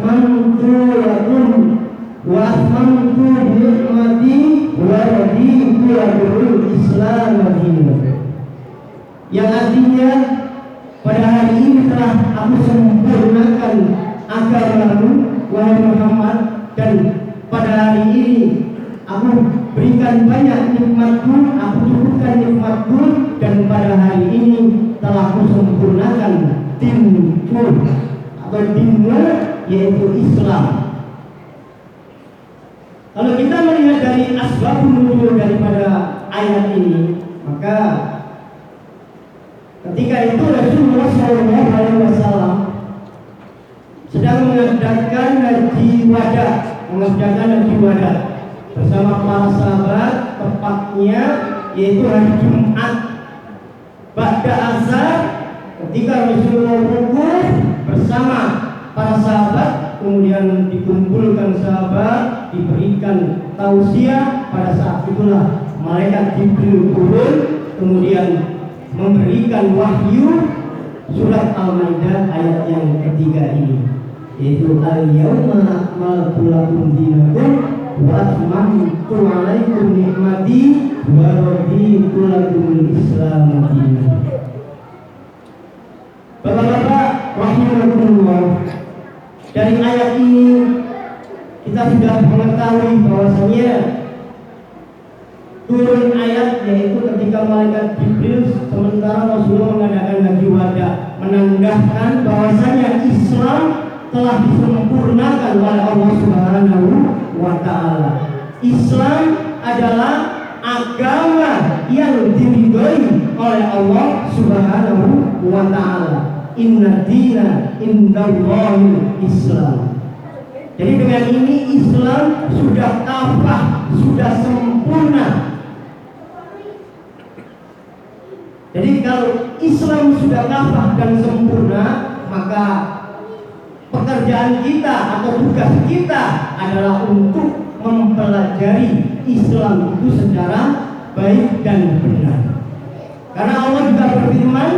akmaltu lakum wa atmamtu ni'mati wa raditu lakumul Islam dinan. Yang artinya pada hari ini telah aku sempurnakan agamamu wahai Muhammad, dan pada hari ini aku berikan banyak nikmatku, aku cukupkan nikmatku, dan pada hari ini telah aku sempurnakan dinku atau dinmu, yaitu Islam. Kalau kita melihat dari asbabun nuzul daripada ayat ini, maka ketika itu Rasulullah SAW sedang mengadakan haji wada bersama para sahabat, tepatnya yaitu hari Jumat ba'da asar, ketika Rasulullah wukuf bersama para sahabat, kemudian dikumpulkan sahabat, diberikan tausiah. Pada saat itulah malaikat Jibril turun, kemudian memberikan wahyu surat Al-Maidah ayat yang ketiga ini, yaitu al-yauma akmaltu lakum dinakum wa atmamtu 'alaikum ni'mati wa raditu lakumul Islam dinan. Bapak-bapak rahimakumullah, dari ayat ini kita sudah mengetahui bahwasanya turun ayat yaitu ketika malaikat Jibril sementara Rasulullah mengadakan haji wada, menandakan bahwasanya Islam telah disempurnakan oleh Allah Subhanahu wa Ta'ala. Islam adalah agama yang diridhoi oleh Allah Subhanahu wa Ta'ala. Inna dina indallahil Islam. Jadi dengan ini Islam sudah kafah, sudah sempurna. Jadi kalau Islam sudah kafah dan sempurna, maka pekerjaan kita atau tugas kita adalah untuk mempelajari Islam itu secara baik dan benar. Karena Allah juga berfirman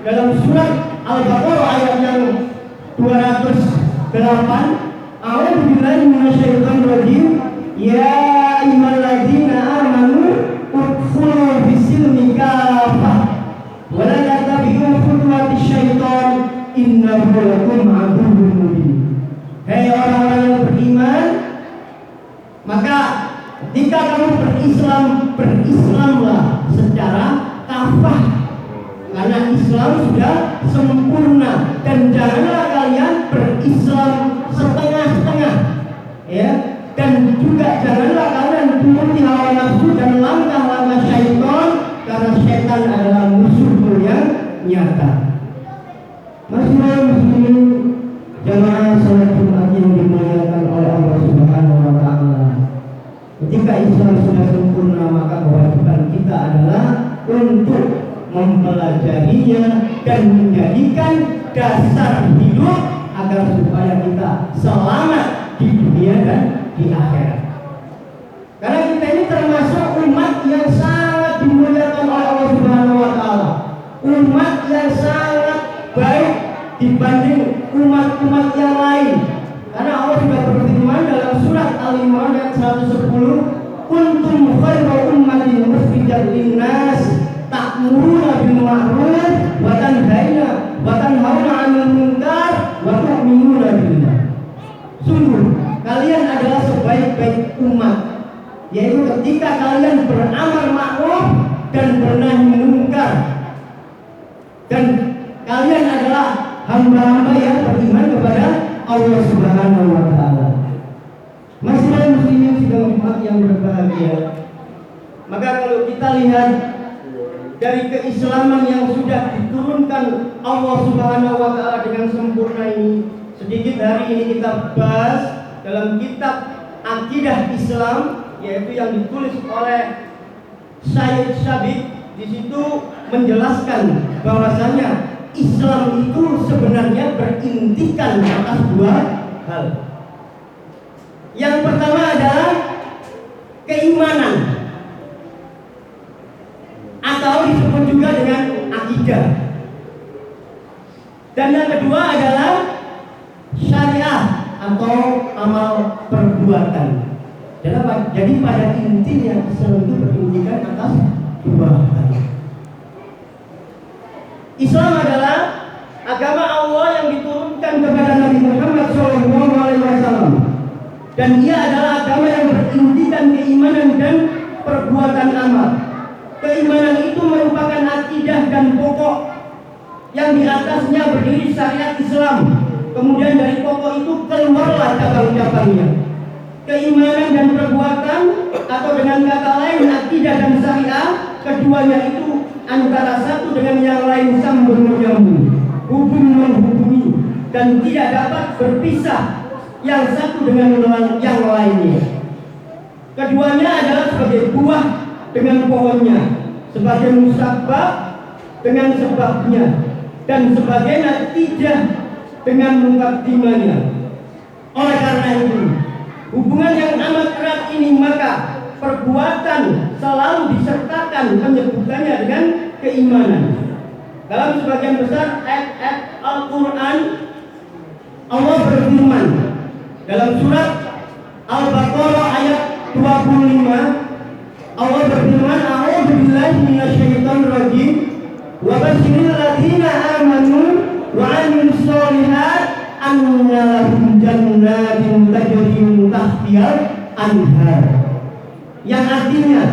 dalam surat Al-Baqarah ayat yang 208, A'udzu billahi minasyaitonir rajim, ya ayyuhalladzina amanu udkhulu fis-silmi kafah wa la tattabi'u khutuwatis syaitan innahu lakum aduwwun mubin. Hei orang-orang yang beriman, maka ketika kamu berislamlah secara kafah, karena Islam sudah sempurna, dan janganlah kalian berislam setengah-setengah, ya. Dan juga janganlah kalian turuti hawa nafsu dan langkah-langkah syaitan, karena syaitan adalah musuh yang nyata. Muslimin jamaah salat Jumat yang dimuliakan oleh Allah Subhanahu wa Ta'ala, ketika Islam sudah sempurna, maka kewajiban kita adalah untuk mempelajarinya dan menjadikan dasar hidup agar supaya kita selamat di dunia dan di akhirat. Karena kita ini termasuk umat yang sangat dimuliakan oleh Allah Subhanahu wa Ta'ala, umat yang sangat baik dibanding umat-umat yang lain. Karena Allah juga berfirman dalam surat Al-Imran ayat 110, kuntum khairu ummatin ukhrijat linnas ta'muruna bil ma'ruf wa tanhauna 'anil munkar wa tu'minuna billah. Sungguh kalian adalah sebaik-baik umat, yaitu ketika kalian beramar ma'ruf dan bernahi munkar, dan kalian adalah hamba-hamba yang beriman kepada Allah Subhanahu wa Ta'ala. Masih muslimin sidang Jumat yang berbahagia, maka kalau kita lihat dari keislaman yang sudah diturunkan Allah Subhanahu wa Ta'ala dengan sempurna ini, sedikit hari ini kita bahas dalam kitab Akidah Islam, yaitu yang ditulis oleh Syed Syabik. Di situ menjelaskan bahwasanya Islam itu sebenarnya berintikan atas dua hal. Yang pertama adalah keimanan, atau disebut juga dengan akidah. Dan yang kedua adalah syariah atau amal perbuatan. Jadi pada intinya Islam itu berintikan atas dua hal. Islam adalah agama Allah yang diturunkan kepada Nabi Muhammad SAW, dan ia adalah agama yang berintikan keimanan dan perbuatan amal. Keimanan itu merupakan akidah dan pokok yang di atasnya berdiri syariat Islam. Kemudian dari pokok itu keluarlah cabang-cabangnya. Keimanan dan perbuatan, atau dengan kata lain akidah dan syariah, keduanya itu antara satu dengan yang lain sambung menyambung, hubung menghubungi, dan tidak dapat berpisah yang satu dengan yang lainnya. Keduanya adalah sebagai buah dengan pohonnya, sebagai musabbab dengan sebabnya, dan sebagai natijah dengan mukaddimahnya. Oleh karena itu, hubungan yang amat erat ini, maka perbuatan selalu disertakan penyebutannya dengan keimanan. Dalam sebagian besar ayat-ayat Al-Quran, Allah berfirman dalam surat Al-Baqarah ayat 25, Allah berfirman, "A'udzu billahi minasyaitonir rajim, wa basyiril ladzina amanu wa 'amilus sholihat anna lahum jannatin tajri min tahtihal anhar." Yang artinya,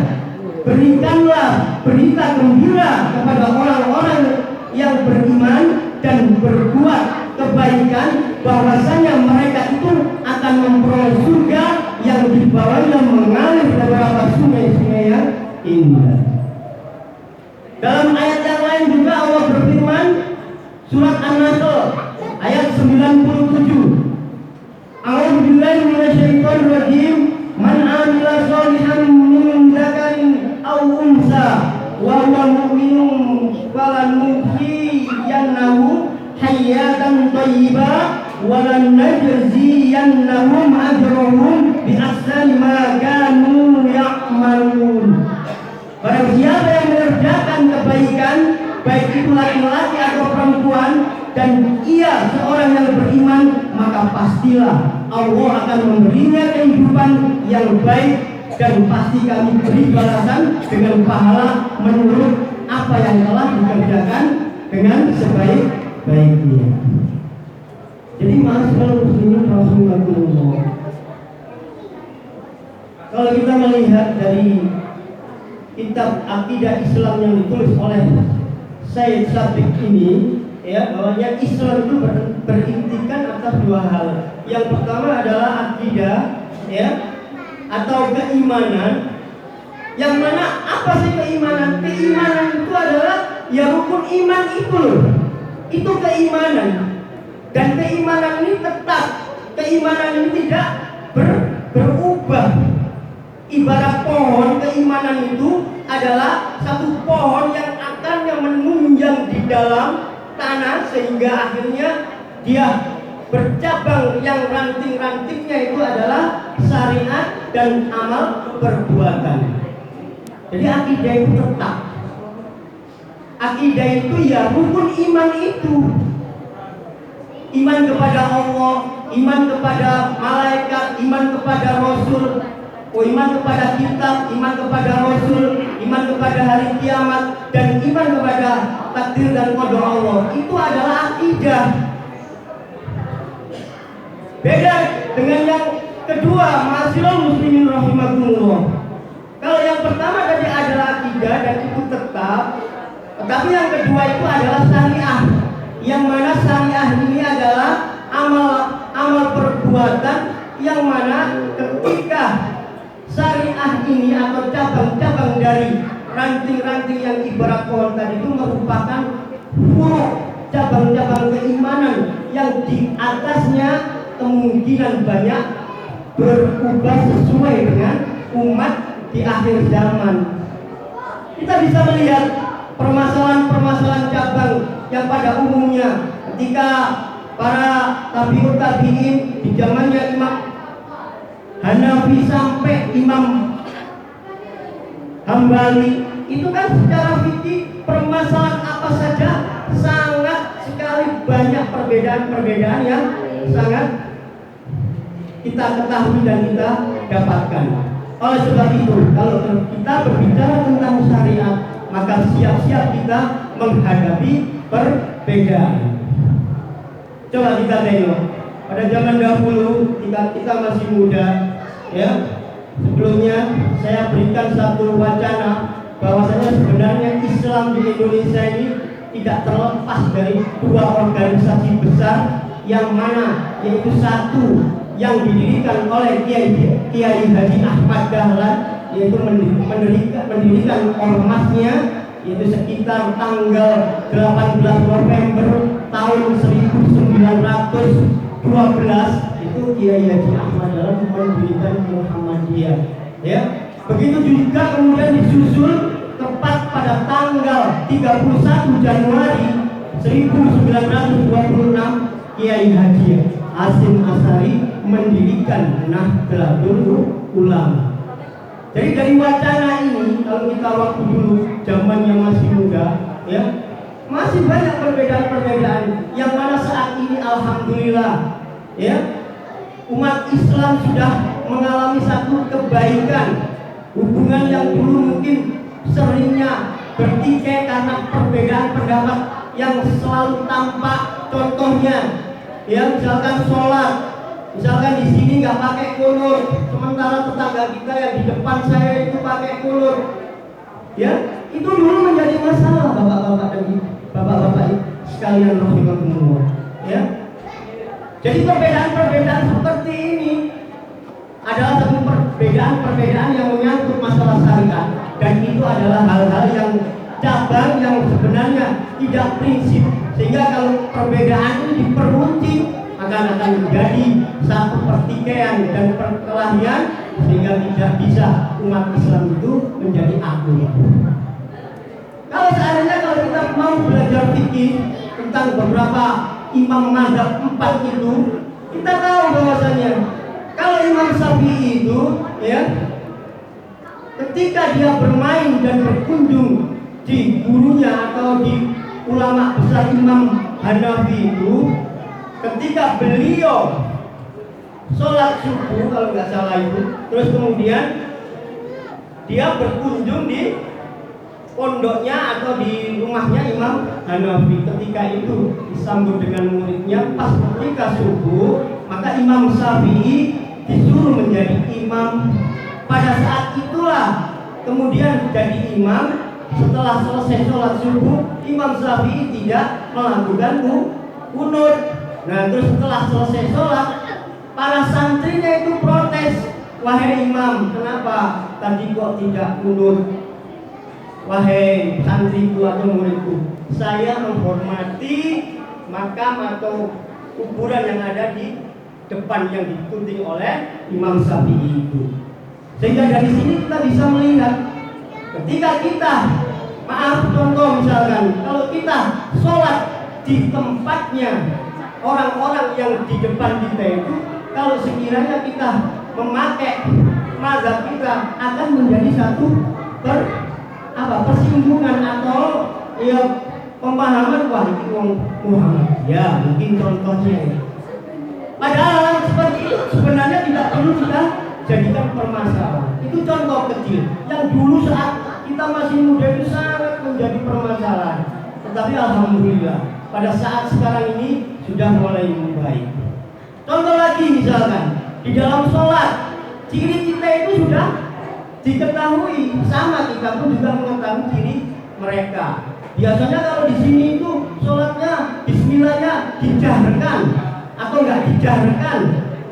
berikanlah berita gembira kepada orang-orang yang beriman dan berbuat kebaikan, bahwasanya mereka itu akan memperoleh surga yang di bawahnya mengalir beberapa sungai-sungai yang indah. Dalam ayat yang lain juga Allah berfirman, surat An-Nahl ayat 97, "A'udzu billahi minasyaitonir rajim, man 'amila sholihan min dzakarin aw unsa wa huwa mu'minun falanuhyiyannahu hayatan thayyibah wa lanajziyannahum ajrahum bi ahsani ma kanu ya'malun." Barang siapa yang mengerjakan kebaikan, baik itu laki-laki atau perempuan, dan ia seorang yang beriman, maka pastilah Allah akan memberinya kehidupan yang baik, dan pasti kami beri balasan dengan pahala menurut apa yang telah dikerjakan dengan sebaik-baiknya. Jadi ma'asyiral muslimin rahimakumullah, kalau kita melihat dari kitab akidah Islam yang ditulis oleh Syekh Sabiq ini, ya, bahwanya Islam itu berintikan atas dua hal. Yang pertama adalah akidah, ya, atau keimanan. Yang mana apa sih keimanan? Keimanan itu adalah ya rukun iman itu loh. Itu keimanan. Dan keimanan ini tetap. Keimanan ini tidak berubah. Ibarat pohon, keimanan itu adalah satu pohon yang akarnya menunjang di dalam tanah, sehingga akhirnya dia bercabang, yang ranting-rantingnya itu adalah syariat dan amal perbuatan. Jadi akidah itu tetap. Akidah itu ya rukun iman itu. Iman kepada Allah, iman kepada malaikat, iman kepada Rasul, iman kepada kitab, iman kepada Rasul, iman kepada hari kiamat, dan iman kepada takdir dan qada Allah. Itu adalah akidah. Beda dengan yang kedua, ma'asyiral muslimin rahimakumullah. Kalau yang pertama tadi adalah akidah dan itu tetap, tetapi yang kedua itu adalah syariah. Yang mana syariah ini adalah amal perbuatan, yang mana ketika syariah ini atau cabang-cabang dari ranting-ranting yang ibarat pohon tadi itu merupakan furu', cabang-cabang keimanan yang di atasnya kemungkinan banyak berubah sesuai dengan umat di akhir zaman. Kita bisa melihat permasalahan-permasalahan cabang yang pada umumnya ketika para tabi'ut tabi'in di zamannya Imam Hanafi sampai Imam Hambali, itu kan secara fikih permasalahan apa saja sangat sekali banyak perbedaan-perbedaan yang sangat kita ketahui dan kita dapatkan. Oleh sebab itu, kalau kita berbicara tentang syariat, maka siap-siap kita menghadapi perbedaan. Coba kita tengok pada zaman dahulu ketika kita masih muda, ya. Sebelumnya saya berikan satu wacana bahwasanya sebenarnya Islam di Indonesia ini tidak terlepas dari dua organisasi besar, yang mana yaitu satu yang didirikan oleh Kiai Haji Ahmad Dahlan, yaitu mendirikan ormasnya, yaitu sekitar tanggal 18 November tahun 1912 itu Kiai Haji Ahmad Dahlan mendirikan Muhammadiyah, ya. Begitu juga kemudian disusul tepat pada tanggal 31 Januari 1926 Kiai Haji Hasyim Asy'ari mendirikan Nahdlatul Ulama. Jadi dari wacana ini, kalau kita waktu dulu zamannya masih muda, ya, masih banyak perbedaan-perbedaan yang mana saat ini alhamdulillah, ya, umat Islam sudah mengalami satu kebaikan. Hubungan yang dulu mungkin seringnya bertikai karena perbedaan pendapat yang selalu tampak. Contohnya, ya, misalkan sholat, misalkan di sini nggak pakai kunut, sementara tetangga kita yang di depan saya itu pakai kunut, ya, itu dulu menjadi masalah, bapak-bapak dan bapak-bapak sekalian rahimakumullah, ya. Jadi perbedaan-perbedaan seperti ini adalah satu perbedaan yang menyangkut masalah syariat, dan itu adalah hal-hal yang cabang yang sebenarnya tidak prinsip, sehingga kalau perbedaan ini diperuncing akan menjadi satu pertikaian dan perkelahian, sehingga tidak bisa umat Islam itu menjadi akur. Kalau seandainya kalau kita mau belajar fikih tentang beberapa imam mazhab 4 itu, kita tahu bahwasanya kalau Imam Syafi'i itu, ya, ketika dia bermain dan berkunjung di gurunya atau di ulama besar Imam Hanafi itu, ketika beliau sholat subuh kalau nggak salah itu, terus kemudian dia berkunjung di pondoknya atau di rumahnya Imam Hanafi, ketika itu disambut dengan muridnya pas ketika subuh, maka Imam Syafi'i disuruh menjadi imam. Pada saat itulah kemudian jadi imam. Setelah selesai sholat subuh, Imam Syafi'i tidak melakukan kunut. Nah, terus setelah selesai sholat, para santrinya itu protes, wahai imam, kenapa tadi kok tidak kunut? Wahai santriku atau muridku, saya menghormati makam atau kuburan yang ada di depan yang diikuti oleh Imam Syafi'i itu. Sehingga dari sini kita bisa melihat, ketika kita, maaf contoh misalkan, kalau kita sholat di tempatnya orang-orang yang di depan kita itu, kalau sekiranya kita memakai mazhab kita, akan menjadi satu persinggungan atau ya pemahaman, wah ini Muhammad, ya mungkin contohnya ya. Padahal seperti itu sebenarnya tidak perlu kita jadikan permasalahan. Itu contoh kecil yang dulu saat kita masih muda itu sangat menjadi permasalahan. Tetapi alhamdulillah pada saat sekarang ini sudah mulai membaik. Contoh lagi misalkan di dalam sholat, ciri kita itu sudah diketahui, sama kita pun juga mengetahui ciri mereka. Biasanya kalau di sini itu sholatnya bismillahnya dijaharkan atau enggak dijaharkan,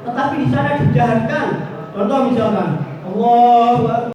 tetapi di sana dijaharkan. Contoh misalkan Allah